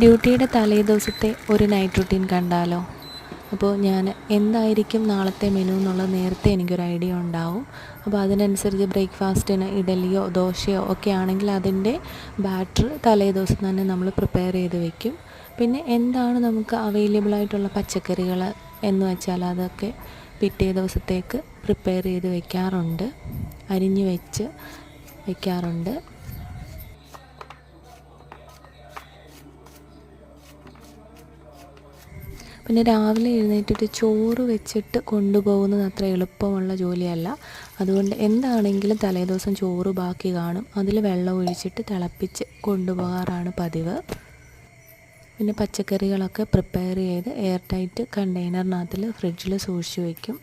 ഡ്യൂട്ടിയുടെ തലേ ദിവസത്തെ ഒരു നൈറ്റ് റുട്ടീൻ കണ്ടാലോ? അപ്പോൾ ഞാൻ എന്തായിരിക്കും നാളത്തെ മെനു എന്നുള്ളത് നേരത്തെ എനിക്കൊരു ഐഡിയ ഉണ്ടാവും. അപ്പോൾ അതിനനുസരിച്ച് ബ്രേക്ക്ഫാസ്റ്റിന് ഇഡലിയോ ദോശയോ ഒക്കെ ആണെങ്കിൽ അതിൻ്റെ ബാറ്റർ തലേ ദിവസം തന്നെ നമ്മൾ പ്രിപ്പയർ ചെയ്ത് വെക്കും. പിന്നെ എന്താണ് നമുക്ക് അവൈലബിൾ ആയിട്ടുള്ള പച്ചക്കറികൾ എന്ന് വെച്ചാൽ അതൊക്കെ പിറ്റേ ദിവസത്തേക്ക് പ്രിപ്പയർ ചെയ്ത് വെക്കാറുണ്ട്, അരിഞ്ഞ് വെച്ച് വെക്കാറുണ്ട്. പിന്നെ രാവിലെ എഴുന്നേറ്റിട്ട് ചോറ് വെച്ചിട്ട് കൊണ്ടുപോകുന്നത് അത്ര എളുപ്പമുള്ള ജോലിയല്ല. അതുകൊണ്ട് എന്താണെങ്കിലും തലേദിവസം ചോറ് ബാക്കി കാണും, അതിൽ വെള്ളം ഒഴിച്ചിട്ട് തിളപ്പിച്ച് കൊണ്ടുപോകാറാണ് പതിവ്. പിന്നെ പച്ചക്കറികളൊക്കെ പ്രിപ്പയർ ചെയ്ത് എയർ ടൈറ്റ് കണ്ടെയ്നറിനകത്തിൽ ഫ്രിഡ്ജിൽ സൂക്ഷിച്ച് വയ്ക്കും.